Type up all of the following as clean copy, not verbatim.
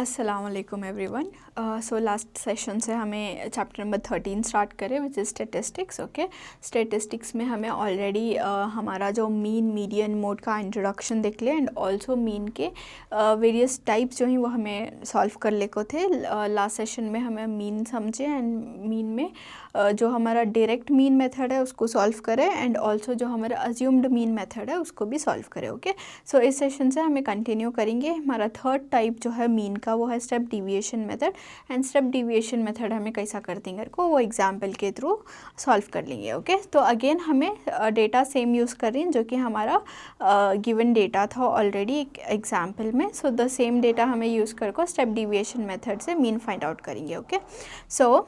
अस्सलाम वालेकुम everyone. So last session से हमें चैप्टर नंबर 13 स्टार्ट करें which is statistics. Okay, statistics में हमें ऑलरेडी हमारा जो मीन मीडियन मोड का इंट्रोडक्शन देख लिया एंड ऑल्सो मीन के वेरियस टाइप्स जो हैं वो हमें सॉल्व कर ले को थे। लास्ट सेशन में हमें मीन समझे एंड मीन में जो हमारा डायरेक्ट मीन मेथड है उसको सॉल्व करें एंड ऑल्सो जो हमारा अज्यूम्ड मीन मेथड है उसको भी सॉल्व करें। ओके, सो इस सेशन से हमें कंटिन्यू करेंगे। हमारा थर्ड टाइप जो है मीन का वो है step deviation method and step deviation method हमें कैसा कर देंगे को वो एग्जाम्पल के थ्रू सॉल्व कर लेंगे। ओके, तो अगेन हमें डेटा सेम यूज़ कर रही हैं जो कि हमारा गिवन डेटा था ऑलरेडी एक एग्जाम्पल में। सो द सेम डेटा हमें यूज़ कर को स्टेप डिविएशन मेथड से मीन फाइंड आउट करेंगे। Okay, so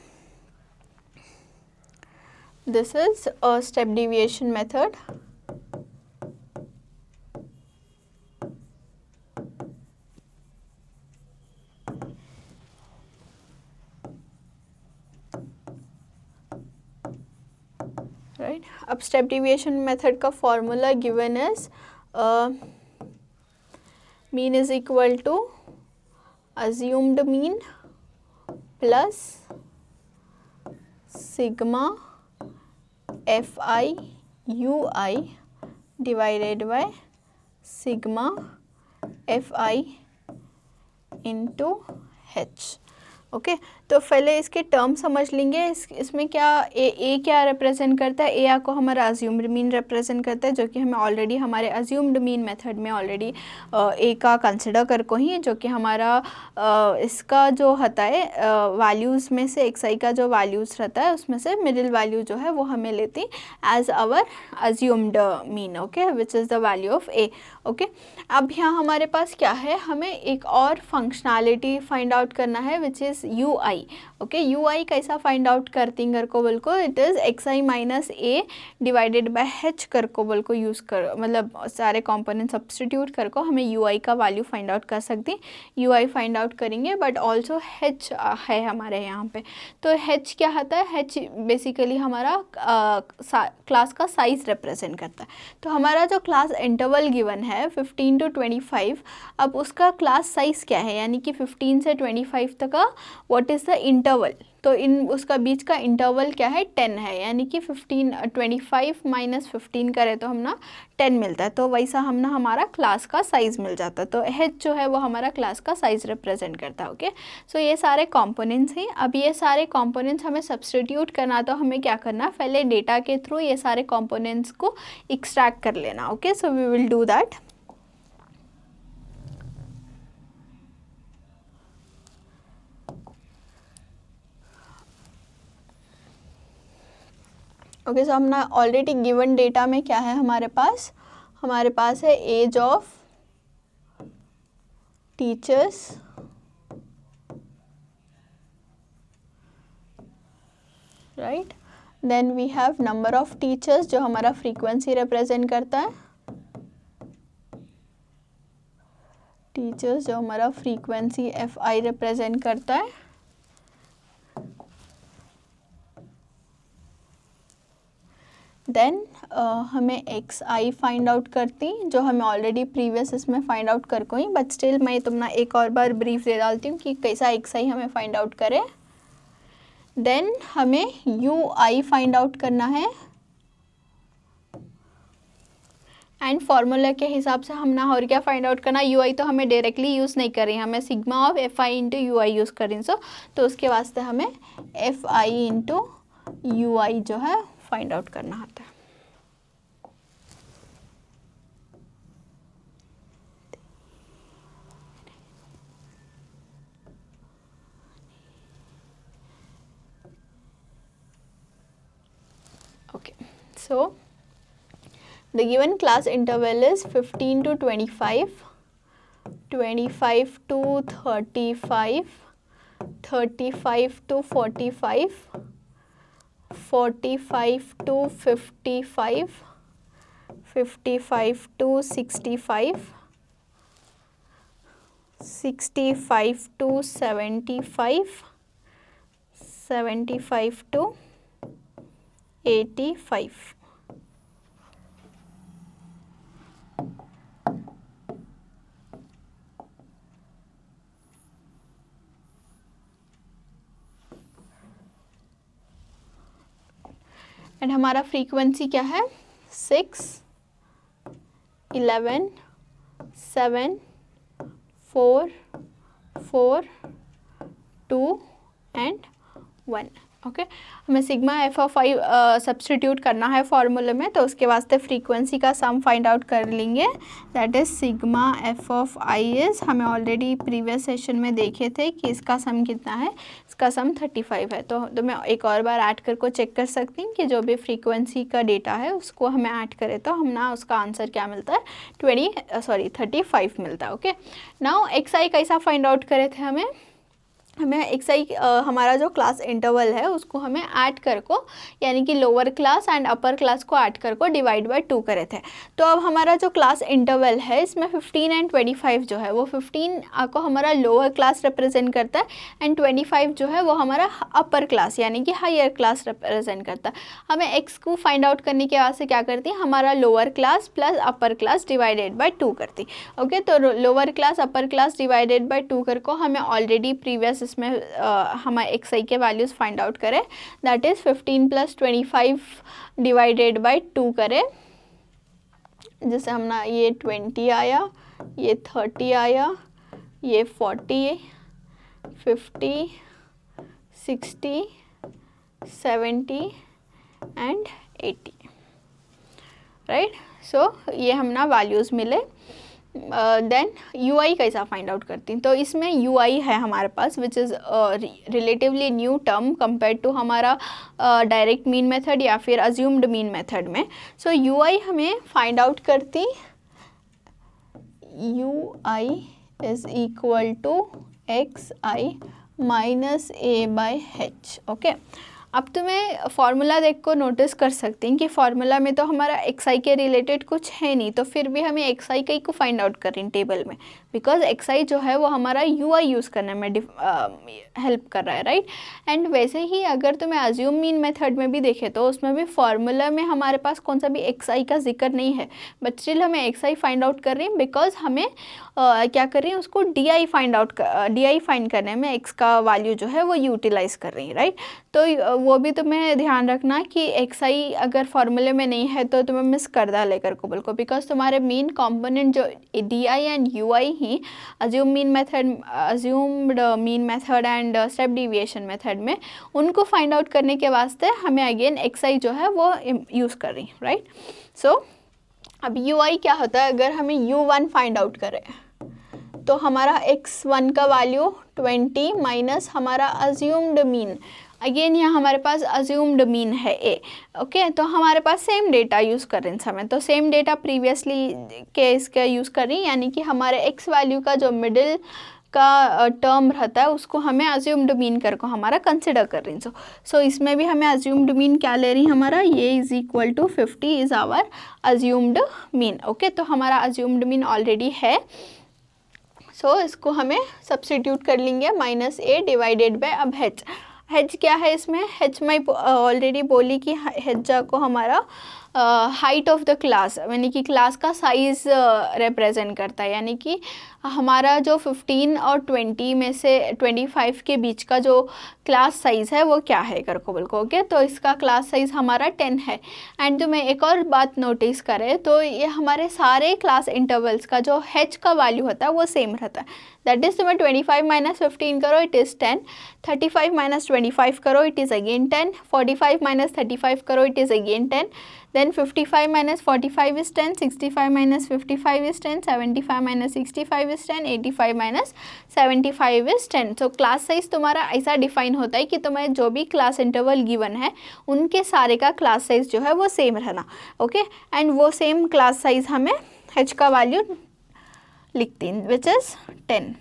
this is a step deviation method. Right, अब step deviation method का formula given is mean is equal to assumed mean plus sigma fi ui divided by sigma fi into h। Okay, तो पहले इसके term समझ लेंगे। इसमें क्या ए क्या रिप्रेजेंट करता है। ए आपको हमारा अज्यूम्ड मीन रिप्रेजेंट करता है जो कि हमें ऑलरेडी हमारे अज्यूम्ड मीन मेथड में ऑलरेडी ए का कंसिडर कर को ही जो कि हमारा इसका जो होता है वैल्यूज़ में से एक्स आई का जो वैल्यूज़ रहता है उसमें से मिडिल वैल्यू जो है वो हमें लेती as our assumed mean. Okay, which is the value of A. Okay, अब यहाँ हमारे पास क्या है, हमें एक और फंक्शनैलिटी फाइंड आउट करना है which is u i. Okay, u i कैसा फाइंड आउट करती कर को बोल को it is x I minus a divided by h कर को बोल को यूज़ कर मतलब सारे कंपोनेंट सब्सटीट्यूट कर को हमें यू आई का वैल्यू फाइंड आउट कर सकती। यू आई फाइंड आउट करेंगे बट ऑल्सो एच है हमारे यहाँ पे। तो एच क्या होता है, एच बेसिकली हमारा क्लास का साइज़ रिप्रेजेंट करता है। तो हमारा जो क्लास इंटरवल गिवन है 15 to 25, अब उसका क्लास साइज़ क्या है यानी कि 15 से 25 तक का व्हाट इज़ द इंटरवल। तो इन उसका बीच का इंटरवल क्या है 10 है यानी कि 25 माइनस 15 करें तो हम ना 10 मिलता है। तो वैसा हम ना हमारा क्लास का साइज़ मिल जाता है। तो एच जो है वो हमारा क्लास का साइज़ रिप्रेजेंट करता है। ओके, सो ये सारे कंपोनेंट्स हैं। अब ये सारे कंपोनेंट्स हमें सब्सटीट्यूट करना, तो हमें क्या करना, पहले डेटा के थ्रू ये सारे कंपोनेंट्स को एक्सट्रैक्ट कर लेना। Okay, so we will do that. Okay, so हमने ऑलरेडी गिवन डेटा में क्या है हमारे पास है age of teachers, right, then we have number of teachers जो हमारा फ्रीक्वेंसी रिप्रेजेंट करता है, टीचर्स जो हमारा फ्रीक्वेंसी एफ आई रिप्रेजेंट करता है, देन हमें एक्स आई फाइंड आउट करती जो हमें ऑलरेडी प्रीवियस इसमें फाइंड आउट कर को ही, बट स्टिल मैं तुमने एक और बार ब्रीफ दे डालती हूँ कि कैसा एक्स आई हमें फाइंड आउट करे। देन हमें यू आई फाइंड आउट करना है एंड फार्मूला के हिसाब से हम ना और क्या फाइंड आउट करना, यू आई तो हमें डायरेक्टली यूज़ नहीं कर रही, हमें sigma of F I into you I use कर रही। सो तो उसके वास्ते हमें एफ आई इंटू यू आई जो है फाइंड आउट करना होता है। Okay, so the given class interval is 15 to 25, 25 to 35, 35 to 45, 45 to 55, 55 to 65, 65 to 75, 75 to 85। And हमारा फ्रीक्वेंसी क्या है 6, 11, 7, 4, 4, 2 एंड 1। ओके, हमें sigma F of I substitute करना है फॉर्मूले में, तो उसके वास्ते फ्रीक्वेंसी का सम फाइंड आउट कर लेंगे। That is sigma F of I is, हमें ऑलरेडी प्रीवियस सेशन में देखे थे कि इसका सम कितना है, इसका सम 35 है। तो मैं एक और बार ऐड करके चेक कर सकती हूँ कि जो भी फ्रीक्वेंसी का डेटा है उसको हमें ऐड करें तो हम ना उसका आंसर क्या मिलता है 35 मिलता है। ओके, नाउ एक्स आई कैसा फाइंड आउट करे थे हमें एक्स आई हमारा जो क्लास इंटरवल है उसको हमें ऐड कर को, यानी कि lower class and upper class को ऐड कर को डिवाइड बाय 2 करे थे। तो अब हमारा जो क्लास इंटरवल है इसमें 15 एंड 25 जो है वो 15 को हमारा लोअर क्लास रिप्रेजेंट करता है एंड 25 जो है वो हमारा अपर क्लास यानी कि हायर क्लास रिप्रेजेंट करता है। हमें एक्स को फाइंड आउट करने के वास्ते क्या करती है, हमारा lower class plus upper class divided by 2 करती। ओके, तो lower class upper class divided by 2 कर को हमें ऑलरेडी प्रीवियस इसमें हमारे एक्स आई के वैल्यूज़ फाइंड आउट करें। दैट इज़ 15 + 25 डिवाइडेड बाय 2 करें, जैसे हमने ये 20 आया, ये 30 आया, ये 40, 50, 60, 70 एंड 80, राइट। सो ये हमना वैल्यूज़ मिले। देन यू आई कैसा फाइंड आउट करती हैं, तो इसमें यू आई है हमारे पास which is relatively new term compare to हमारा डायरेक्ट मीन मेथड या फिर अज्यूम्ड मीन मेथड में। सो यू आई हमें फाइंड आउट करती, U I is equal to X I minus A by H. Okay, अब तुम्हें फार्मूला देख को नोटिस कर सकती हैं कि फार्मूला में तो हमारा एक्स आई के रिलेटेड कुछ है नहीं, तो फिर भी हमें एक्स आई का ही को फाइंड आउट करें टेबल में, बिकॉज एक्स आई जो है वो हमारा यू आई यूज़ करने में हेल्प कर रहा है, राइट। एंड वैसे ही अगर तुम्हें अज्यूम मीन मेथड में भी देखे तो उसमें भी फार्मूला में हमारे पास कौन सा भी एक्स आई का जिक्र नहीं है, बट स्टिल हमें एक्स आई फाइंड आउट कर रही हैं बिकॉज हमें क्या कर रही हैं उसको डी आई फाइंड करने में एक्स का वैल्यू जो है वो यूटिलाइज़ कर रही है, राइट। तो वो भी तुम्हें ध्यान रखना कि एक्स आई अगर फॉर्मूले में नहीं है तो तुम्हें मिस कर दा लेकर को बिल्कुल, बिकॉज तुम्हारे मेन कंपोनेंट जो D I and you I he assumed mean method and step deviation method में उनको फाइंड आउट करने के वास्ते हमें अगेन एक्स आई जो है वो यूज़ कर रही है, राइट। सो अब यू आई क्या होता है, अगर हमें u1 फाइंड आउट करें तो हमारा x1 का वैल्यू 20 माइनस हमारा अज्यूम्ड मीन, अगेन यहाँ हमारे पास अज्यूम्ड मीन है a। ओके, तो हमारे पास सेम डेटा यूज़ कर रहे हैं समय, तो सेम डेटा प्रीवियसली के इसका यूज़ कर रही, यानी कि हमारे x वैल्यू का जो मिडिल का टर्म रहता है उसको हमें अज्यूम्ड मीन कर को हमारा कंसिडर कर रही हैं। सो इसमें भी हमें अज्यूम्ड मीन क्या ले रही, हमारा ये is equal to 50 is our assumed mean. Okay, तो हमारा अज्यूम्ड मीन ऑलरेडी है, सो इसको हमें सब्स्टिट्यूट कर लेंगे माइनस ए डिवाइडेड बाय, अब हेच क्या है इसमें, हेच मैं ऑलरेडी बोली कि हेच को हमारा हाइट ऑफ द क्लास यानी कि क्लास का साइज़ रिप्रेजेंट करता है, यानी कि हमारा जो 15 और 20 में से 25 के बीच का जो क्लास साइज़ है वो क्या है कर को बिल्कुल। ओके, तो इसका क्लास साइज़ हमारा 10 है। एंड तुम्हें एक और बात नोटिस करें तो ये हमारे सारे क्लास इंटरवल्स का जो h का वैल्यू होता है वो सेम रहता है। दैट इज़ तुम्हें 25 माइनस 15 करो इट इज़ 10, 35 माइनस 25 करो इट इज़ अगेन 10, 45 माइनस 35 करो it is again 10, then 55 minus 45 is 10, 65 minus 55 is 10, 75 minus 65 is 10, 85 minus 75 is 10। तो क्लास साइज तुम्हारा ऐसा डिफाइन होता है कि तुम्हें जो भी क्लास इंटरवल गिवन है उनके सारे का क्लास साइज जो है वो सेम रहना। ओके, एंड वो सेम क्लास साइज हमें h का वैल्यू लिखती हैं विच इज़ 10,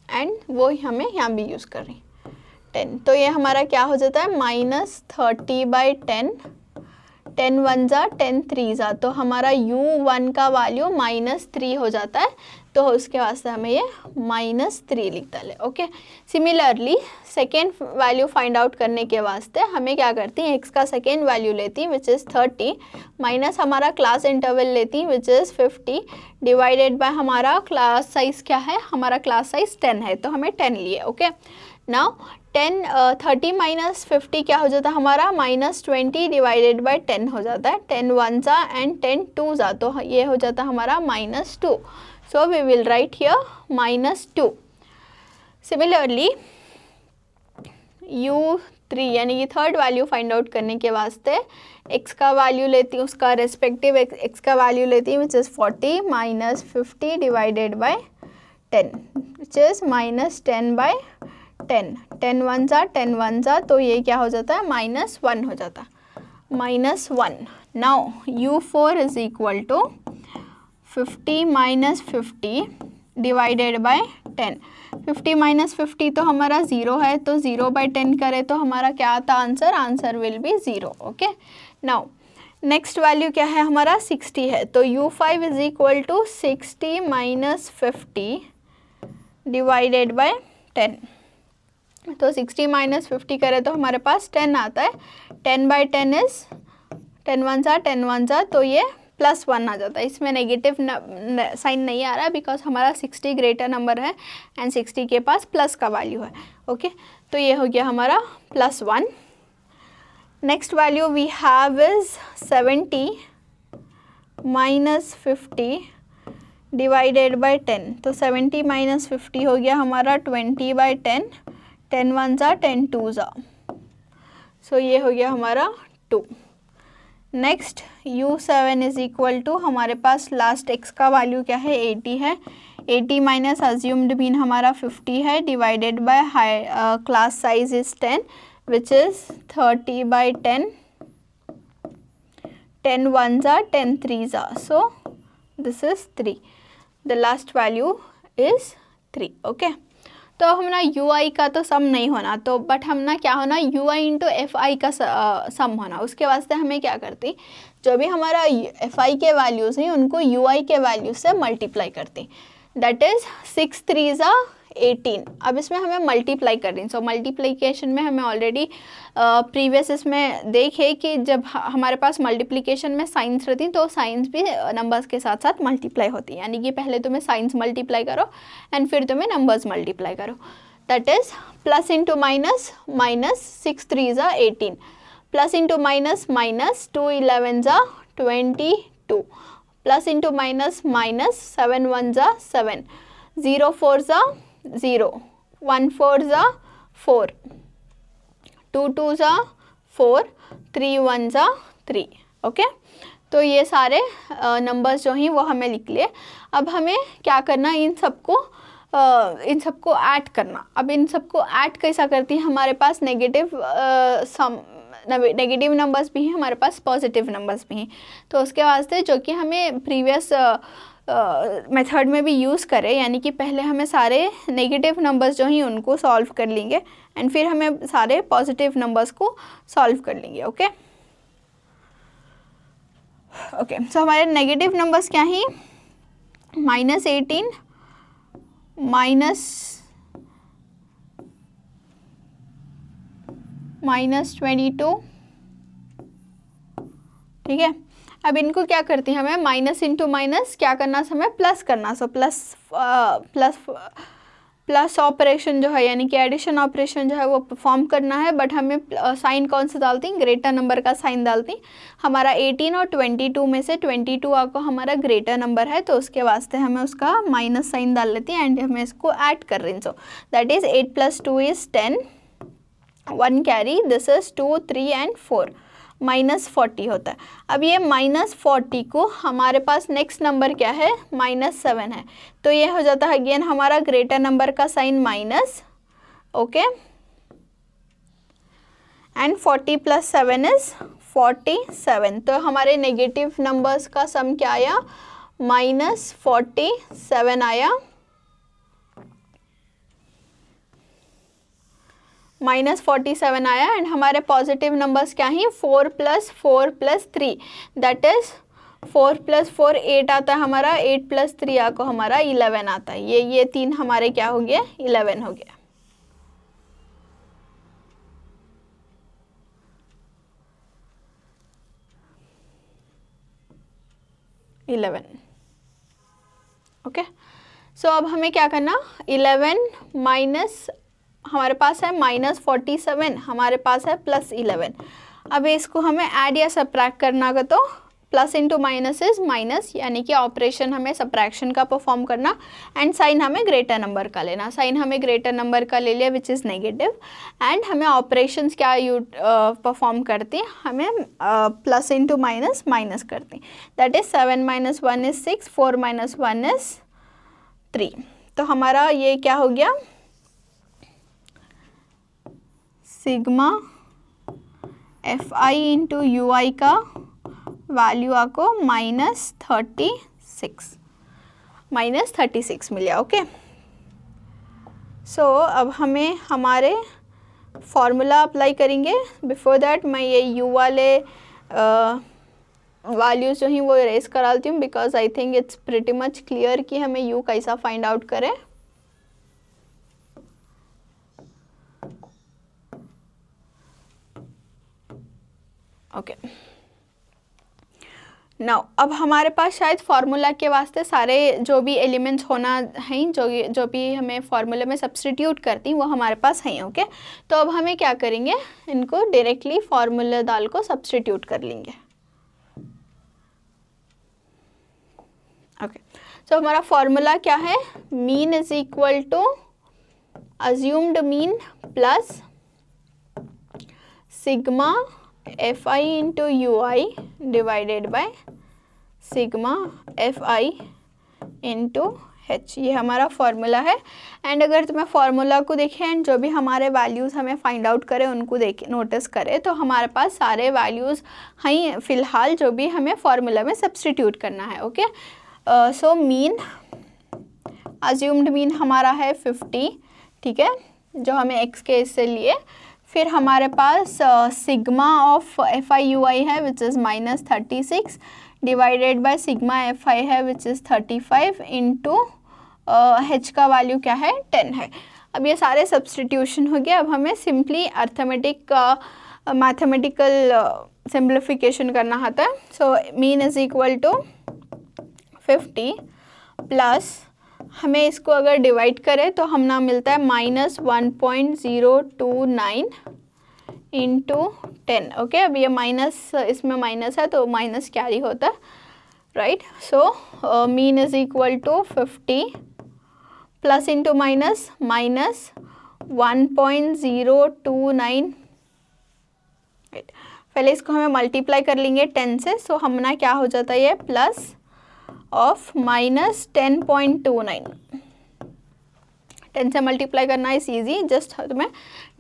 एंड वो हमें यहाँ भी यूज़ कर रही 10। तो ये हमारा क्या हो जाता है -30/10, 10 1 जा 10 3 जा, तो हमारा u1 का वैल्यू -3 हो जाता है। तो उसके वास्ते हमें ये -3 लिख डाले। Okay, similarly second value find out करने के वास्ते हमें क्या करती हैं, x का सेकेंड वैल्यू लेती हैं विच इज़ 30 माइनस हमारा क्लास इंटरवल लेती हैं विच इज़ 50 डिवाइडेड बाय हमारा क्लास साइज़ क्या है, हमारा क्लास साइज़ 10 है तो हमें 10 लिए। ओके, नाउ 30 माइनस 50 क्या हो जाता है हमारा -20 डिवाइडेड बाय 10 हो जाता है, 10 1 जा एंड 10 2 जा, तो ये हो जाता है हमारा -2। So we will write here -2। Similarly u3 यानी कि थर्ड वैल्यू फाइंड आउट करने के वास्ते x का वैल्यू लेती हूँ, उसका रेस्पेक्टिव x का वैल्यू लेती हूँ which is 40 minus 50 divided by 10 which is -10 by 10, 10 1 जा 10 1 जा, तो ये क्या हो जाता है -1 हो जाता है, -1। Now u4 is equal to 50 minus 50 divided by 10। 50 minus 50 तो हमारा 0 है, तो 0 बाय 10 करें तो हमारा क्या आता answer, answer will be 0। Okay, now next value क्या है हमारा 60 है, तो u5 is equal to 60 minus 50 divided by 10। तो 60 माइनस 50 करें तो हमारे पास 10 आता है, 10 बाई 10 इज़ 10 1 जा, तो ये +1 आ जाता है। इसमें नेगेटिव साइन नहीं आ रहा है बिकॉज हमारा 60 ग्रेटर नंबर है एंड 60 के पास प्लस का वैल्यू है। ओके, तो ये हो गया हमारा +1। Next value we have is 70 minus 50 divided by 10। तो 70 माइनस 50 हो गया हमारा 20 बाई 10, 10 1 जा 10 2 जा, सो ये हो गया हमारा 2। Next u7 is equal to हमारे पास लास्ट x का वैल्यू क्या है 80 है, 80 माइनस अज्यूम्ड मीन हमारा 50 है divided by high class size is 10 which is 30 by 10, 10 1 जा 10 3 जा, so this is 3, the last value is 3। Okay, तो हम ना UI का तो सम नहीं होना, तो बट हम ना क्या होना UI इंटू FI का सम होना। उसके वास्ते हमें क्या करती, जो भी हमारा FI के वैल्यूज़ हैं उनको UI के वैल्यू से मल्टीप्लाई करती, दैट इज़ 6 3 जा 18। अब इसमें हमें मल्टीप्लाई कर रही, सो मल्टीप्लिकेशन में हमें ऑलरेडी प्रीवियस इसमें देखे कि जब हमारे पास मल्टीप्लिकेशन में साइंस रहती तो साइंस भी नंबर्स के साथ साथ मल्टीप्लाई होती है, यानी कि पहले तुम्हें साइंस मल्टीप्लाई करो एंड फिर तुम्हें नंबर्स मल्टीप्लाई करो, that is plus into minus, minus 6 3 जा 18, प्लस इंटू माइनस, माइनस 2 11 जा 22, प्लस इंटू माइनस, माइनस 7 1 जा 7, 0 4 जा 0, 1 4 जा 4, 2 2 जा 4, 3 1 जा 3। ओके, तो ये सारे नंबर्स जो हैं वो हमें लिख लिए। अब हमें क्या करना, इन सबको ऐड करना। अब इन सबको ऐड कैसा करती है, हमारे पास नेगेटिव नंबर्स भी हैं, हमारे पास पॉजिटिव नंबर्स भी हैं, तो उसके वास्ते जो कि हमें प्रीवियस मेथड में भी यूज़ करें, यानी कि पहले हमें सारे नेगेटिव नंबर्स जो हैं उनको सॉल्व कर लेंगे एंड फिर हमें सारे पॉजिटिव नंबर्स को सॉल्व कर लेंगे। ओके ओके, सो हमारे नेगेटिव नंबर्स क्या हैं, -18 -22, ठीक है। अब इनको क्या करती हैं, हमें माइनस इंटू माइनस क्या करना, हमें प्लस करना, सो प्लस ऑपरेशन जो है यानी कि एडिशन ऑपरेशन जो है वो परफॉर्म करना है, बट हमें साइन कौन सा डालती हैं, ग्रेटर नंबर का साइन डालती। हमारा 18 और 22 में से 22 आपको हमारा ग्रेटर नंबर है, तो उसके वास्ते हमें उसका माइनस साइन डाल लेती हैं एंड हमें इसको ऐड कर रही हैं, सो that is 8 + 2 is 10, 1 carry, this is 2 3 and 4, -40 होता है। अब ये -40 को हमारे पास नेक्स्ट नंबर क्या है, -7 है, तो ये हो जाता है अगेन हमारा ग्रेटर नंबर का sign minus. Okay, and 40 + 7 is 47, तो हमारे नेगेटिव नंबर्स का सम क्या आया, -47 आया, -47 आया। एंड हमारे पॉजिटिव नंबर्स क्या हैं, 4 + 4 + 3 दैट इज़ 4 + 4 8 आता है हमारा, 8 + 3 आपको हमारा 11 आता है। ये 3 हमारे क्या हो गया, 11 हो गया। ओके, सो अब हमें क्या करना, 11 माइनस हमारे पास है -47, हमारे पास है +11। अब इसको हमें ऐड या सब्ट्रैक्ट करना होगा, तो plus into minus is minus, यानी कि ऑपरेशन हमें सब्ट्रैक्शन का परफॉर्म करना, एंड साइन हमें ग्रेटर नंबर का लेना। साइन हमें ग्रेटर नंबर का ले लिया विच इज़ नेगेटिव, एंड हमें ऑपरेशंस क्या परफॉर्म करती हैं, हमें प्लस इंटू माइनस माइनस करती हैं। That is 7 - 1 is 6, 4 - 1 is 3। तो हमारा ये क्या हो गया, सिग्मा FI इंटू UI का वैल्यू आपको -36 मिला। ओके, सो अब हमें हमारे फॉर्मूला अप्लाई करेंगे। बिफोर दैट मैं ये U वाले वैल्यूज जो हैं वो इरेज करा लेती हूँ, because I think it's pretty much clear कि हमें U कैसा फाइंड आउट करें। ओके, नाउ अब हमारे पास शायद फार्मूला के वास्ते सारे जो भी एलिमेंट्स होना हैं, जो भी हमें फार्मूले में सब्स्टिट्यूट करती हैं वो हमारे पास हैं। ओके, तो अब हमें क्या करेंगे, इनको डायरेक्टली फार्मूला डाल को सब्स्टिट्यूट कर लेंगे। ओके, सो हमारा फार्मूला क्या है, mean is equal to assumed mean plus sigma FI into UI divided by sigma FI into H। ये हमारा फार्मूला है। एंड अगर तुम्हें फार्मूला को देखें एंड जो भी हमारे वैल्यूज़ हमें फाइंड आउट करें उनको देख नोटिस करें, तो हमारे पास सारे वैल्यूज़ हैं फ़िलहाल जो भी हमें फार्मूला में सब्स्टिट्यूट करना है। Okay, so mean assumed mean हमारा है 50, ठीक है, जो हमें x के इससे लिए। फिर हमारे पास सिग्मा ऑफ FI UI है which is -36 divided by sigma FI है विच इज़ 35 इंटू H का वैल्यू क्या है, 10 है। अब ये सारे सब्स्टिट्यूशन हो गया। अब हमें सिंपली अर्थमेटिक मैथमेटिकल सिंप्लिफिकेशन करना होता है। So mean is equal to 50 plus हमें इसको अगर डिवाइड करें तो हम ना मिलता है -1.029 इंटू 10। ओके, अब ये माइनस, इसमें माइनस है तो माइनस कैरी होता है, right. So mean is equal to 50 plus into minus -1.029। पहले इसको हमें मल्टीप्लाई कर लेंगे 10 से, सो हमना क्या हो जाता है, ये प्लस ऑफ -10.29। 10 से मल्टीप्लाई करना इज ईजी, जस्ट तुम्हें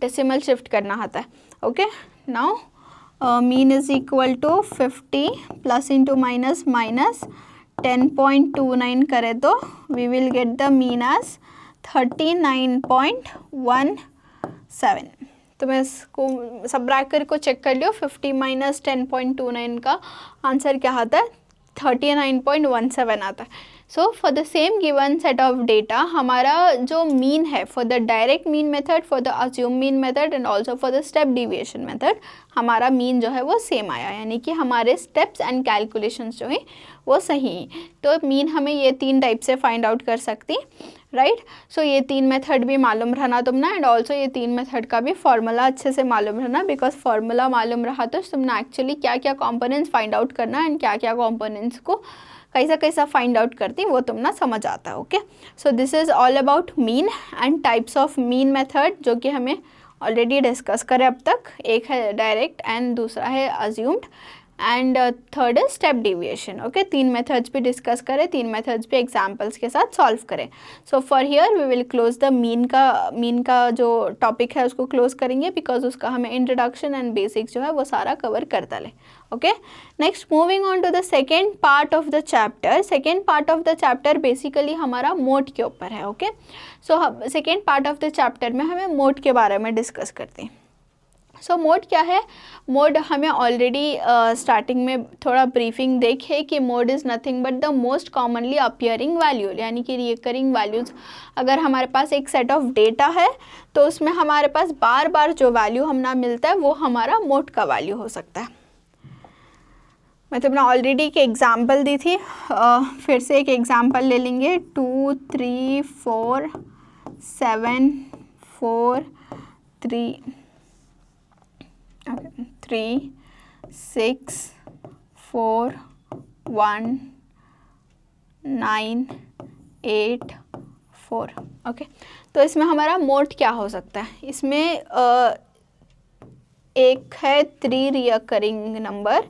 डेसिमल शिफ्ट करना होता है। Okay, now mean is equal to 50 plus into minus 10.29 करें तो we will get the mean as 39.17। तो मैं इसको सब ब्रैकेट को चेक कर लियो, 50 माइनस 10.29 का आंसर क्या आता है, 39.17 आता है। So for the same given set of data हमारा जो मीन है for the direct mean method, for the assume mean method and also for the step deviation method, हमारा मीन जो है वो सेम आया, यानी कि हमारे स्टेप्स एंड कैलकुलेशंस जो हैं वो सही हैं। तो मीन हमें ये 3 टाइप से फाइंड आउट कर सकती, राइट। सो ये 3 मेथड भी मालूम रहना तुमने, एंड ऑल्सो ये 3 मेथड का भी फार्मूला अच्छे से मालूम रहना, बिकॉज फार्मूला मालूम रहा तो तुमने एक्चुअली क्या क्या कॉम्पोनेंट्स फाइंड आउट करना एंड क्या क्या कॉम्पोनेंट्स को कैसा कैसा फाइंड आउट करती वो तुमने समझ आता है। Okay, so this is all about mean and types of mean method, जो कि हमें ऑलरेडी डिस्कस करें अब तक। एक है डायरेक्ट एंड दूसरा है अज्यूम्ड एंड थर्ड है स्टेप डिविएशन। ओके, 3 मेथड्स भी डिस्कस करें, 3 मेथड्स भी एग्जांपल्स के साथ सॉल्व करें। So for here we will close the mean का जो टॉपिक है उसको क्लोज करेंगे, बिकॉज उसका हमें इंट्रोडक्शन एंड बेसिक्स जो है वो सारा कवर करता ले। Okay, next moving on to the second part of the chapter. Second part of the chapter basically हमारा मोड के ऊपर है। Okay, so second part of the chapter में हमें मोड के बारे में डिस्कस करते हैं। सो मोड क्या है? मोड हमें ऑलरेडी स्टार्टिंग में थोड़ा ब्रीफिंग देखे कि mode is nothing but the most commonly appearing value, यानी कि रिकरिंग वैल्यूज़। अगर हमारे पास एक सेट ऑफ डेटा है तो उसमें हमारे पास बार बार जो वैल्यू हमें मिलता है वो हमारा मोड का वैल्यू हो सकता है। मैं तुमने ऑलरेडी एक एग्जाम्पल दी थी, फिर से एक एग्जाम्पल ले लेंगे। 2 3 4 7 4 3 3 6 4 1 9 8 4। ओके, तो इसमें हमारा मोड क्या हो सकता है? इसमें एक है 3 रिकरिंग नंबर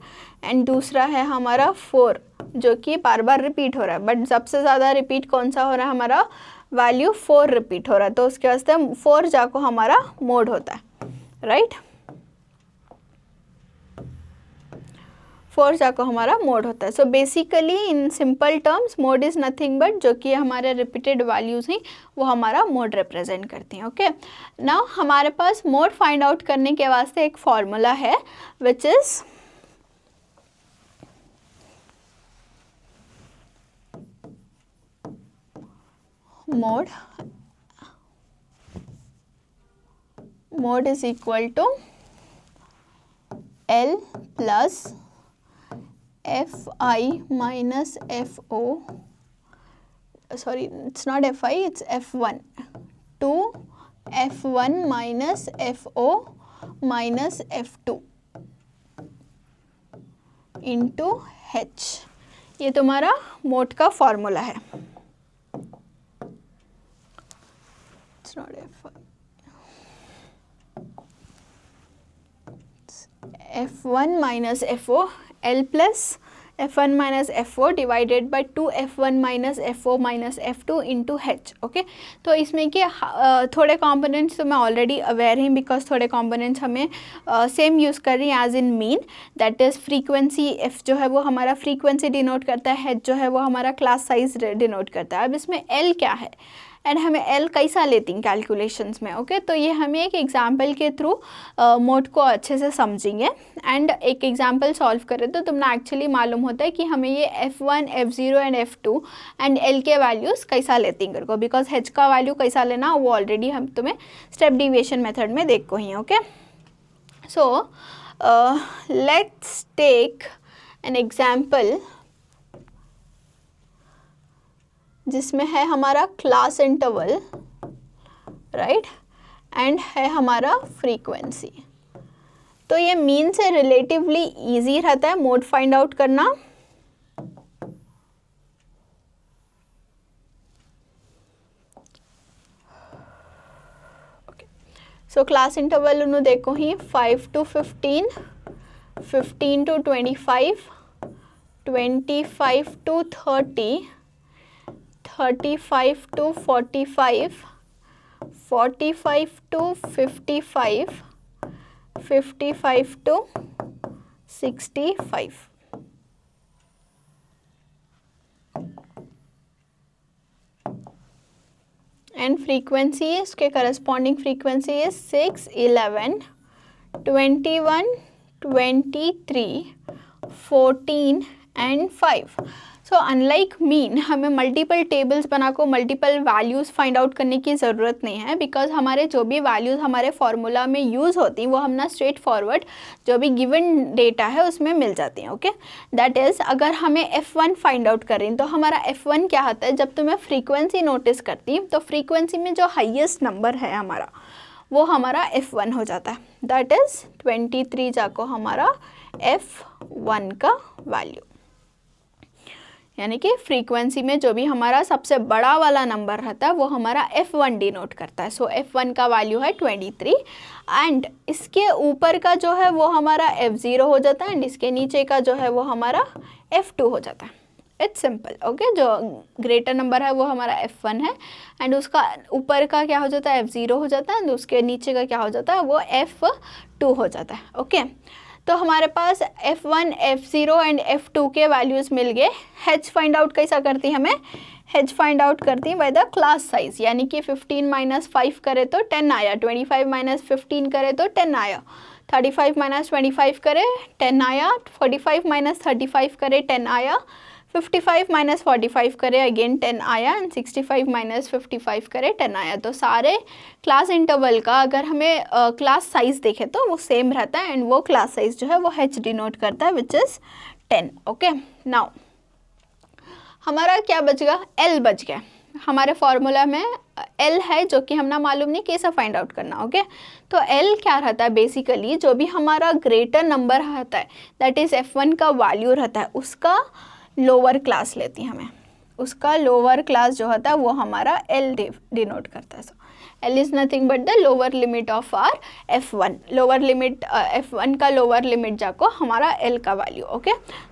एंड दूसरा है हमारा 4 जो कि बार बार रिपीट हो रहा है, बट सबसे ज़्यादा रिपीट कौन सा हो रहा है? हमारा वैल्यू 4 रिपीट हो रहा है, तो उसके वास्ते 4 जाको हमारा मोड होता है, राइट? 4 जाको हमारा मोड होता है। So basically in simple terms mode is nothing but जो कि हमारे रिपीटेड वैल्यूज़ हैं वो हमारा मोड रिप्रेजेंट करती हैं। ओके, नाउ हमारे पास मोड फाइंड आउट करने के वास्ते एक फॉर्मूला है which is mode is equal to L plus Fi minus Fo, sorry, it's not Fi, it's F1, to F1 minus Fo minus F2 into H। ये तुम्हारा mode का formula है। It's not Fi, it's F1 minus Fo, L plus F1 minus Fo divided by 2 F1 minus Fo minus F2 into H। Okay, तो इसमें कि थोड़े components तो मैं ऑलरेडी अवेयर हूँ बिकॉज थोड़े कंपोनेंट्स हमें सेम यूज़ कर रही हैं as in mean, that is frequency. F जो है वो हमारा फ्रीक्वेंसी डिनोट करता है, H जो है वो हमारा क्लास साइज डिनोट करता है। अब इसमें L क्या है एंड हमें L कैसा लेती हैं कैलकुलेशंस में? ओके, तो ये हमें एक एग्जांपल के थ्रू मोड को अच्छे से समझेंगे एंड एक एग्जांपल सॉल्व करें तो तुमने एक्चुअली मालूम होता है कि हमें ये F1 F0 and F2 and L के वैल्यूज़ कैसा लेती हैं करको, बिकॉज H का वैल्यू कैसा लेना वो ऑलरेडी हम तुम्हें स्टेप डिविएशन मेथड में देख को ही। Okay, so let's take an example जिसमें है हमारा क्लास इंटरवल, राइट, एंड है हमारा फ्रीक्वेंसी। तो ये मीन से रिलेटिवली इजी रहता है मोड फाइंड आउट करना। सो क्लास इंटरवल उन्होंने देखो ही 5 to 15, 15 to 25, 25 to 30, 35 to 45, 45 to 55, 55 to 65। And frequency इसके करस्पॉन्डिंग फ्रीक्वेंसी है 6, 11, 21, 23, 14 एंड 5। सो अनलाइक मीन हमें मल्टीपल टेबल्स बना को मल्टीपल वैल्यूज़ फाइंड आउट करने की ज़रूरत नहीं है, बिकॉज हमारे जो भी वैल्यूज़ हमारे फार्मूला में यूज़ होती हैं वो हम ना स्ट्रेट फॉरवर्ड जो भी गिवन डेटा है उसमें मिल जाती हैं। ओके, दैट इज़ अगर हमें F1 फाइंड आउट करें तो हमारा F1 क्या होता है? जब तुम्हें फ्रीक्वेंसी नोटिस करती तो फ्रीक्वेंसी में जो हाईएस्ट नंबर है हमारा वो हमारा F1 हो जाता है, दैट इज़ 23 जाको हमारा F1 का वैल्यू। यानी कि फ्रीक्वेंसी में जो भी हमारा सबसे बड़ा वाला नंबर रहता है वो हमारा F1 डिनोट करता है। सो F1 का वैल्यू है 23 एंड इसके ऊपर का जो है वो हमारा F0 हो जाता है एंड इसके नीचे का जो है वो हमारा F2 हो जाता है। It's simple. ओके, जो ग्रेटर नंबर है वो हमारा F1 है एंड उसका ऊपर का क्या हो जाता है? F0 हो जाता है एंड उसके नीचे का क्या हो जाता है? वो F2 हो जाता है। ओके, तो हमारे पास F1, F0 एंड F2 के वैल्यूज़ मिल गए। H फाइंड आउट कैसा करती है हमें? H फाइंड आउट करती है बाय द क्लास साइज, यानी कि 15 माइनस 5 करे तो 10 आया, 25 माइनस 15 करे तो 10 आया, 35 माइनस 25 करे 10 आया, 45 माइनस 35 करे 10 आया, 55 माइनस 45 करे अगेन 10 आया, एंड 65 माइनस 55 करे 10 आया। तो सारे क्लास इंटरवल का अगर हमें क्लास साइज देखे तो वो सेम रहता है, एंड वो क्लास साइज जो है वो h डिनोट करता है, विच इज़ 10। ओके, नाउ हमारा क्या बच गया, L बच गया। हमारे फॉर्मूला में L है जो कि हमने मालूम नहीं, कैसे फाइंड आउट करना। ओके, तो L क्या रहता है, बेसिकली जो भी हमारा ग्रेटर नंबर रहता है, दैट इज़ F1 का वैल्यू रहता है, उसका लोअर क्लास लेती है हमें, उसका लोअर क्लास जो होता है वो हमारा L डिनोट करता है। So L is nothing but the lower limit of our F1, lower limit F1 का लोअर लिमिट जाको हमारा L का वैल्यू। ओके,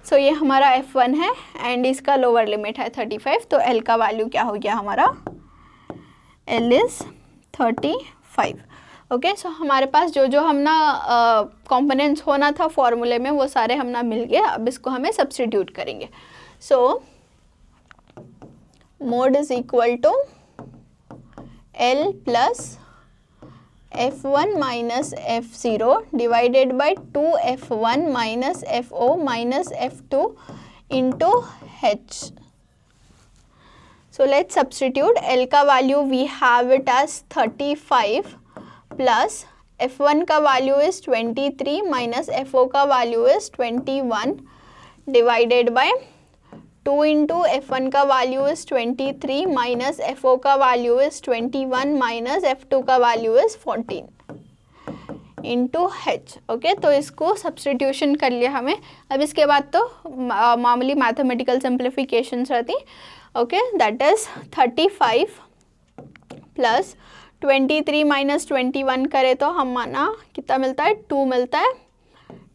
सो ये हमारा F1 है एंड इसका लोअर लिमिट है 35, तो L का वैल्यू क्या हो गया हमारा, L इज़ 35। ओके, सो हमारे पास जो जो हमना कंपोनेंट्स होना था फॉर्मूले में वो सारे हमना मिल गए। अब इसको हमें सब्स्टिट्यूट करेंगे। So mode is equal to L plus F1 minus F0 divided by 2F1 minus FO minus F2 into H। So let's substitute L का value we have it as 35 plus F1 का value is 23 minus FO का value is 21 divided by 2 into F1 का value is 23 minus FO का value is 21 minus F2 का value is 14 into H। Okay, तो इसको substitution कर लिया हमें। अब इसके बाद तो मामूली मैथमेटिकल सिंप्लीफिकेशन रहती। Okay, that is 35 plus 23 minus 21 करे तो हमारा कितना मिलता है, 2 मिलता है,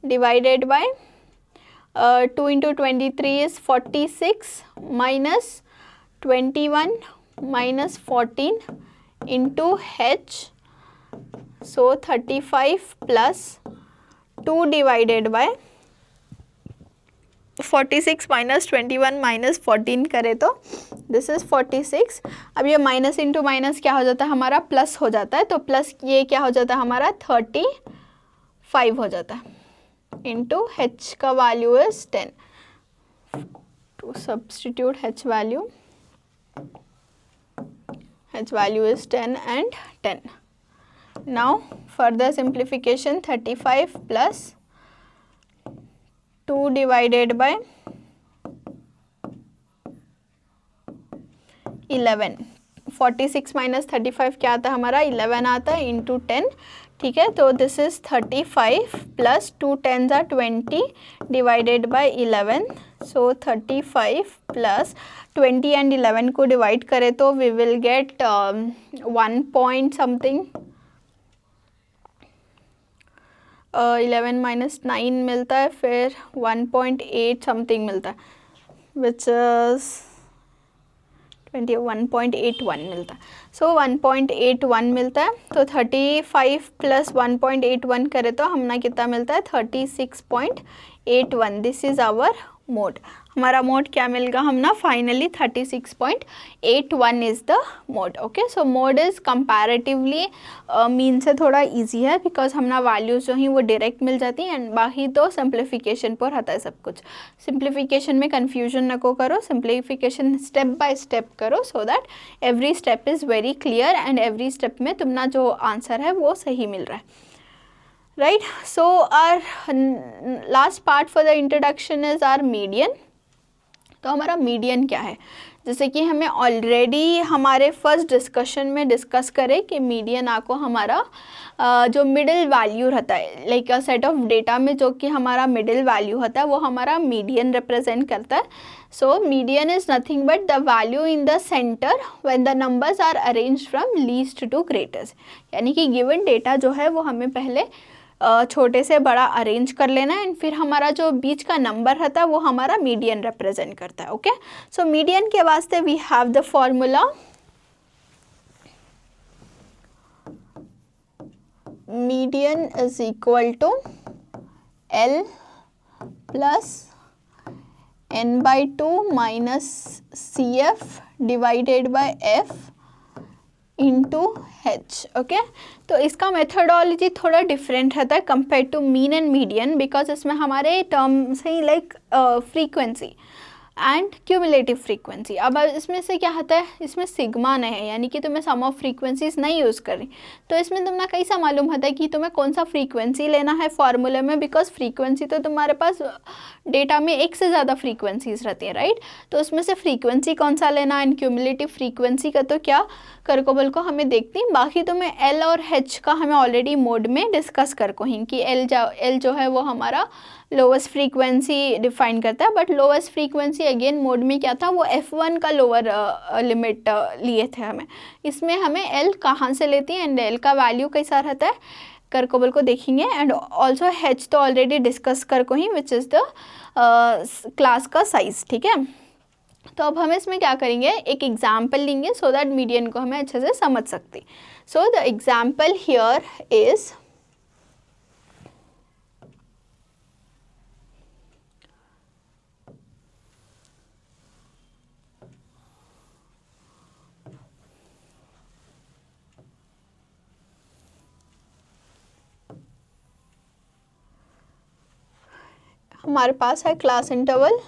divided by 2 into 23 is 46 minus 21 minus 14 into H। So 35 plus 2 divided bye 46 minus 21 minus 14 करे तो दिस इज़ 46। अब ये माइनस इंटू माइनस क्या हो जाता है हमारा, प्लस हो जाता है, तो प्लस ये क्या हो जाता है हमारा 35 हो जाता है, इंटू H का value is 10। To substitute H value is 10 and 10। Now further simplification, 35 plus 2 divided by 11, 46 minus 35 क्या आता है हमारा, 11 आता है, इंटू 10। ठीक है, तो this is 35 plus 2 10s are 20 divided by 11। So 35 plus 20 and 11 को डिवाइड करें तो we will get 1 point something, 11 minus 9 मिलता है, फिर 1.8 समथिंग मिलता है, विच इज़ 1.81 मिलता है। सो 1.81 मिलता है, तो 35 प्लस 1.81 करे तो हमना कितना मिलता है, 36.81। This is our mode. हमारा मोड क्या मिल गया हमना, finally 36.81 is the mode. Okay, so mode is comparatively mean से थोड़ा इजी है, बिकॉज हमना वैल्यूज़ जो हैं वो डायरेक्ट मिल जाती हैं, एंड बाकी तो सिंप्लीफिकेशन पर रहता है सब कुछ। सिंप्लीफिकेशन में कन्फ्यूजन न को करो, सिंप्लीफिकेशन स्टेप बाय स्टेप करो, so that every step is very clear and every step में तुमना जो आंसर है वो सही मिल रहा है। Right, so our last part for the introduction is our median. तो हमारा मीडियन क्या है, जैसे कि हमें ऑलरेडी हमारे फर्स्ट डिस्कशन में डिस्कस करें कि मीडियन आपको हमारा जो मिडिल वैल्यू रहता है, like a set of data में जो कि हमारा मिडिल वैल्यू होता है वो हमारा मीडियन रिप्रेजेंट करता है। So median is nothing but the value in the centre when the numbers are arranged from least to greatest. यानी कि गिवन डेटा जो है वो हमें पहले छोटे से बड़ा अरेंज कर लेना है, एंड फिर हमारा जो बीच का नंबर रहता है वो हमारा मीडियन रिप्रेजेंट करता है। ओके, सो मीडियन के वास्ते we have the formula median is equal to L plus n/2 minus CF divided by F into H. Okay, तो इसका मेथडोलॉजी थोड़ा डिफरेंट रहता है compare to mean and median, because इसमें हमारे टर्म्स ही like frequency and cumulative frequency. अब इसमें से क्या होता है, इसमें सिग्मा नहीं है, यानी कि तुम्हें सम ऑफ फ्रीक्वेंसीज नहीं यूज़ कर रही, तो इसमें तुम्हें कैसा मालूम होता है कि तुम्हें कौन सा फ्रीक्वेंसी लेना है फॉर्मूले में, बिकॉज फ्रीक्वेंसी तो तुम्हारे पास डेटा में एक से ज़्यादा फ्रीक्वेंसीज रहती है, राइट। तो उसमें से फ्रीक्वेंसी कौन सा लेना एंड क्यूमुलेटिव फ्रीक्वेंसी का तो क्या करकोबल को हमें देखती हैं। बाकी तो मैं एल और एच का हमें ऑलरेडी मोड में डिस्कस कर को ही कि एल जो है वो हमारा लोवेस्ट फ्रीक्वेंसी डिफाइन करता है, but lowest frequency again mode में क्या था, वो F1 का लोअर लिमिट लिए थे हमें। इसमें हमें एल कहाँ से लेती है एंड एल का वैल्यू कैसा रहता है करकोबल को देखेंगे, एंड ऑल्सो एच तो ऑलरेडी डिस्कस कर को ही विच इज़ द क्लास का साइज, ठीक है। तो अब हम इसमें क्या करेंगे, एक एग्जाम्पल लेंगे सो दैट मीडियन को हमें अच्छे से समझ सकते। So the example here is हमारे पास है क्लास इंटरवल,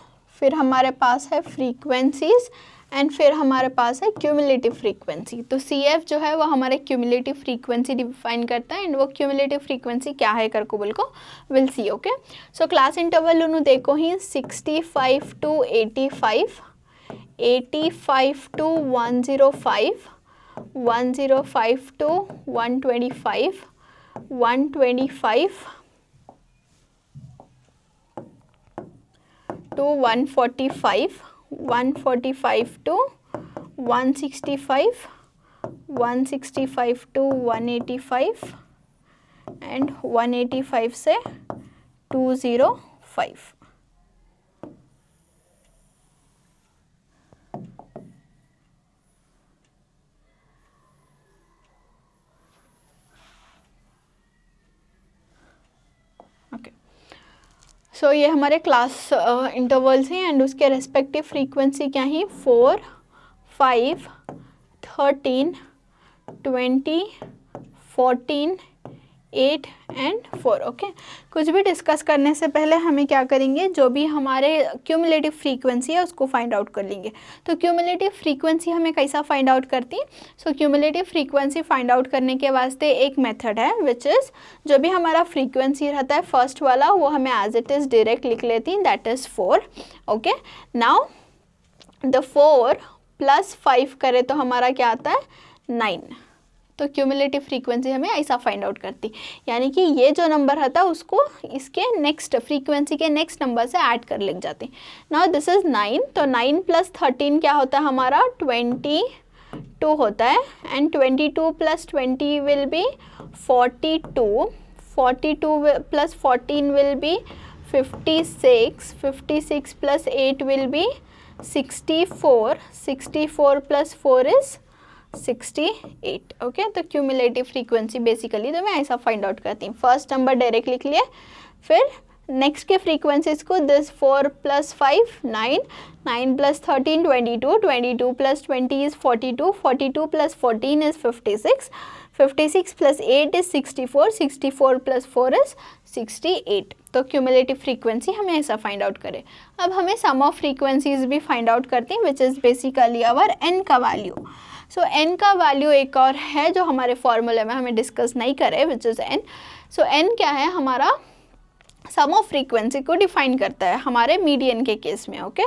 फिर हमारे पास है फ्रीक्वेंसीज एंड फिर हमारे पास है क्यूमुलेटिव फ्रीक्वेंसी। तो CF जो है वो हमारे क्यूमुलेटिव फ्रीक्वेंसी डिफाइन करता है, एंड वो क्यूमुलेटिव फ्रीक्वेंसी क्या है करकोबल को will see. Okay, so class interval उन्होंने देखो ही 65 to 85, 85 to 105, 105 to 125, 125 to 145, 145 to 165, 165 to 185 and 185 से 205। ओके, सो ये हमारे क्लास इंटरवल्स हैं एंड उसके रेस्पेक्टिव फ्रीक्वेंसी क्या है, 4, 5, 13, 20, 14, 8 एंड 4। ओके, कुछ भी डिस्कस करने से पहले हमें क्या करेंगे, जो भी हमारे क्यूमुलेटिव फ्रीक्वेंसी है उसको फाइंड आउट कर लेंगे। तो क्यूमुलेटिव फ्रीक्वेंसी हमें कैसा फाइंड आउट करती है, सो क्यूमुलेटिव फ्रीक्वेंसी फाइंड आउट करने के वास्ते एक मेथड है विच इज़, जो भी हमारा फ्रीक्वेंसी रहता है फर्स्ट वाला वो हमें एज इट इज़ डायरेक्ट लिख लेती हैं, that is 4। Okay, now the 4 + 5 करें तो हमारा क्या आता है, 9। तो क्यूमुलेटिव फ्रीक्वेंसी हमें ऐसा फाइंड आउट करती, यानी कि ये जो नंबर रहता है उसको इसके नेक्स्ट फ्रीक्वेंसी के नेक्स्ट नंबर से ऐड कर लिख जाते। नाउ दिस इज़ 9, तो 9 + 13 क्या होता है हमारा, 22 होता है, and 22 + 20 will be 42, 42 + 14 will be 56, 56 + 8 will be 64, 64 + 4 is 68। Okay, तो क्यूमुलेटिव फ्रीक्वेंसी बेसिकली तो मैं ऐसा फाइंड आउट करती हूँ, फर्स्ट नंबर डायरेक्ट लिख लिए, फिर नेक्स्ट के फ्रीक्वेंसीज को this 4 + 5 9, 9 + 13 22, 22 + 20 is 42, 42 + 14 is 56, 56 + 8 is 64, 64 + 4 is 68। तो क्यूमुलेटिव फ्रीक्वेंसी हमें ऐसा फाइंड आउट करें। अब हमें सम ऑफ फ्रीक्वेंसीज भी फाइंड आउट करती हैं which is basically our n का वैल्यू। सो n का वैल्यू एक और है जो हमारे फॉर्मूले में हमें डिस्कस नहीं करे which is n। So n क्या है, हमारा सम ऑफ फ्रीक्वेंसी को डिफाइन करता है हमारे मीडियन के केस में। ओके,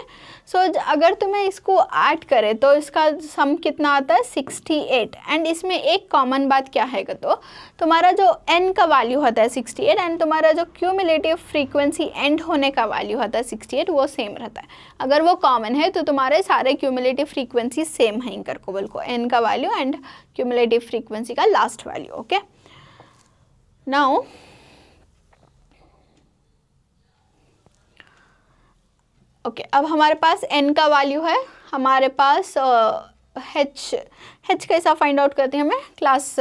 सो अगर तुम्हें इसको ऐड करें तो इसका सम कितना आता है, 68। एंड इसमें एक कॉमन बात क्या है, तो तुम्हारा जो n का वैल्यू होता है 68 एंड तुम्हारा जो क्यूमुलेटिव फ्रीक्वेंसी एंड होने का वैल्यू होता है 68 वो सेम रहता है। अगर वो कॉमन है तो तुम्हारे सारे क्यूमुलेटिव फ्रीक्वेंसी सेम है करकोबल को, n का वैल्यू एंड क्यूमुलेटिव फ्रीक्वेंसी का last value. Okay, now okay, अब हमारे पास n का वैल्यू है, हमारे पास h कैसा फाइंड आउट करते हैं, हमें क्लास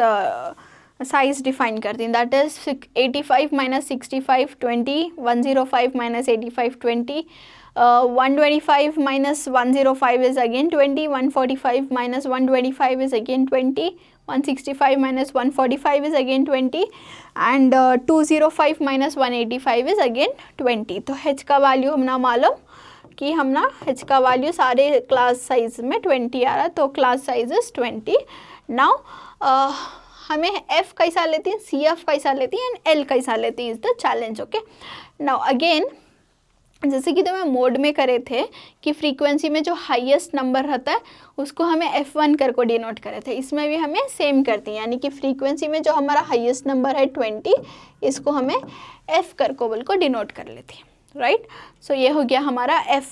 साइज डिफाइन करती हैं, that is 85 - 65 20, 105 - 85 20, 125 - 105 is again 20, 145 - 125 is again 20, 165 minus 145 is again 20 and 205 minus 185 is again 20. तो h का वैल्यू हमना मालूम कि हमना h का वैल्यू सारे क्लास साइज में 20 आ रहा, तो क्लास साइज इज 20. नाउ हमें f कैसा लेती है, cf कैसा लेती है एंड l कैसा लेती है is the challenge. Okay, now again जैसे कि तो मैं मोड में करे थे कि फ्रीक्वेंसी में जो हाईएस्ट नंबर रहता है उसको हमें f1 कर को डिनोट करे थे, इसमें भी हमें सेम करती हैं, यानी कि फ्रीक्वेंसी में जो हमारा हाईएस्ट नंबर है 20, इसको हमें f कर को बोल को डिनोट कर लेते हैं, राइट. सो ये हो गया हमारा f.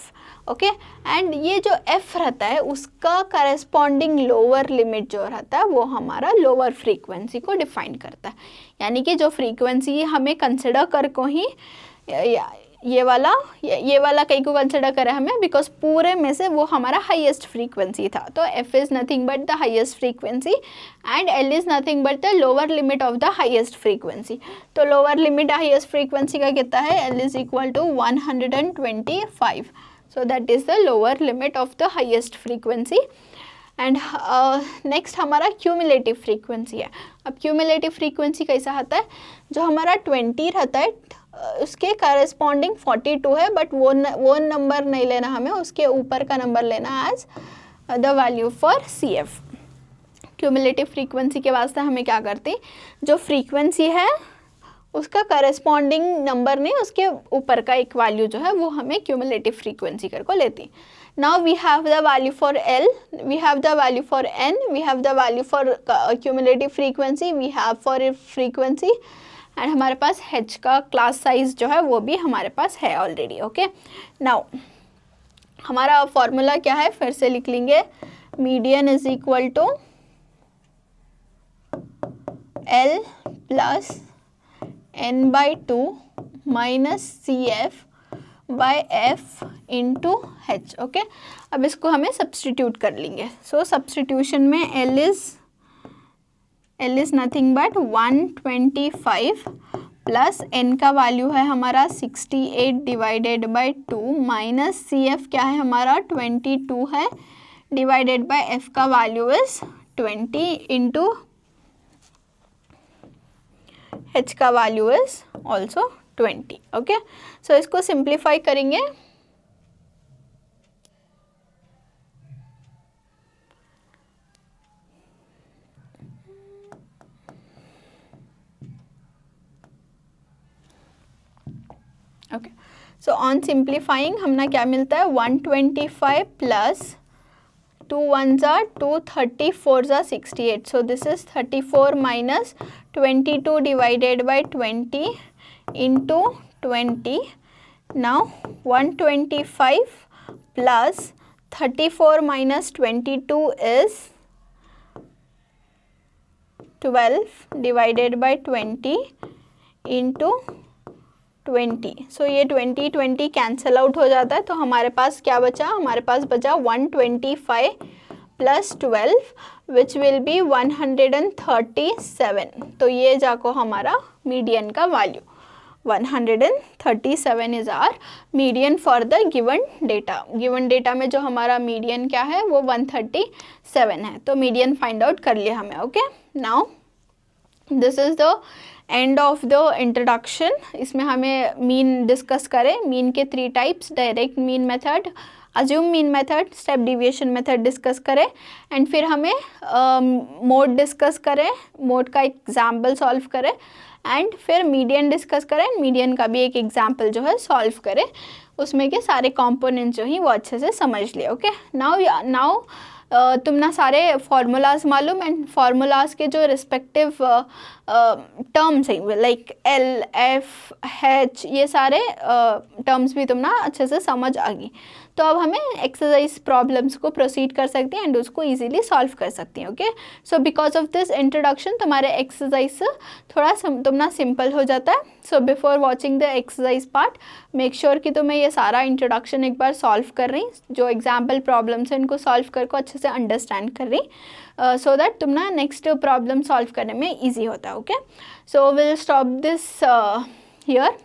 ओके, एंड ये जो f रहता है उसका करस्पॉन्डिंग लोअर लिमिट जो रहता है वो हमारा लोअर फ्रीक्वेंसी को डिफाइन करता है, यानी कि जो फ्रीक्वेंसी हमें कंसिडर कर को ही ये वाला कई को कंसिडर करें हमें, बिकॉज पूरे में से वो हमारा हाईएस्ट फ्रीक्वेंसी था. तो f is nothing but the highest frequency and l is nothing but the lower limit of the highest frequency. तो लोअर लिमिट हाईएस्ट फ्रीक्वेंसी का कितना है, l is equal to 125. So that is the lower limit of the highest frequency. And next हमारा cumulative frequency है. अब cumulative frequency कैसा आता है, जो हमारा 20 रहता है उसके करस्पॉन्डिंग 42 है, बट वो नंबर नहीं लेना हमें, उसके ऊपर का नंबर लेना as the value for CF. Cumulative frequency के वास्ते हमें क्या करते, जो फ्रीक्वेंसी है उसका करस्पॉन्डिंग नंबर नहीं, उसके ऊपर का एक वैल्यू जो है वो हमें क्यूमुलेटिव फ्रीक्वेंसी कर को लेती. Now we have the value for L, we have the value for N, we have the value for cumulative frequency, we have for frequency, and हमारे पास h का क्लास साइज जो है वो भी हमारे पास है ऑलरेडी. ओके, नाउ हमारा फॉर्मूला क्या है, फिर से लिख लेंगे. Median is equal to L plus n/2 minus CF by f into h. Okay, अब इसको हमें सब्सटीट्यूट कर लेंगे. सो सब्सटीट्यूशन में L is nothing but 125 plus n का वैल्यू है हमारा 68 डिवाइडेड बाय 2 माइनस CF क्या है हमारा 22 है डिवाइडेड बाय f का वैल्यू इज़ 20 इंटू h का वैल्यू इज़ ऑल्सो 20. ओके, सो इसको सिंप्लीफाई करेंगे. ओके, सो ऑन सिंप्लीफाइंग हमने क्या मिलता है, 125 plus 2 1s are 2, 34s are 68. So this is 34 minus 22 divided by 20 into 20. Now 125 plus 34 minus 22 is 12 divided by 20 into 20. सो ये 20 cancel out हो जाता है, तो हमारे पास क्या बचा, हमारे पास बचा 125 प्लस 12 विच विल बी 137. तो ये जाको हमारा मीडियन का value 137 is our median for the given data. Given data में जो हमारा मीडियन क्या है वो 137 है, तो मीडियन फाइंड आउट कर लिया हमें. Okay, now this is the end of the introduction. इसमें हमें मीन डिस्कस करें. मीन के 3 types, direct mean method, assume mean method, step deviation method discuss करें. एंड फिर हमें मोड डिस्कस करें, मोड का एग्जाम्पल सॉल्व करें. एंड फिर मीडियन डिस्कस करें, मीडियन का भी एक एग्जाम्पल जो है सॉल्व करें, उसमें के सारे कंपोनेंट्स जो ही वो अच्छे से समझ लिए. ओके, नाउ तुमना सारे फार्मूलाज मालूम एंड फार्मूलाज के जो रिस्पेक्टिव टर्म्स हैं लाइक एल, एफ, एच, ये सारे टर्म्स भी तुमना अच्छे से समझ आ गई. तो अब हमें एक्सरसाइज प्रॉब्लम्स को प्रोसीड कर सकते हैं एंड उसको इजीली सॉल्व कर सकती हैं. Okay, so because of this introduction तुम्हारे एक्सरसाइज थोड़ा तुमना सिंपल हो जाता है. So before watching the exercise part make sure कि तुम्हें ये सारा इंट्रोडक्शन एक बार सॉल्व कर रही, जो एग्जाम्पल प्रॉब्लम्स हैं इनको सॉल्व करके अच्छे से अंडरस्टैंड कर रही, सो दैट तुम ना नेक्स्ट प्रॉब्लम सॉल्व करने में ईजी होता है. Okay, so will stop this here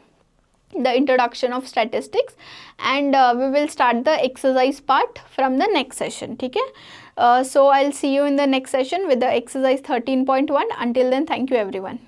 the introduction of statistics and we will start the exercise part from the next session. ठीक है, So I'll see you in the next session with the exercise 13.1. Until then, thank you everyone.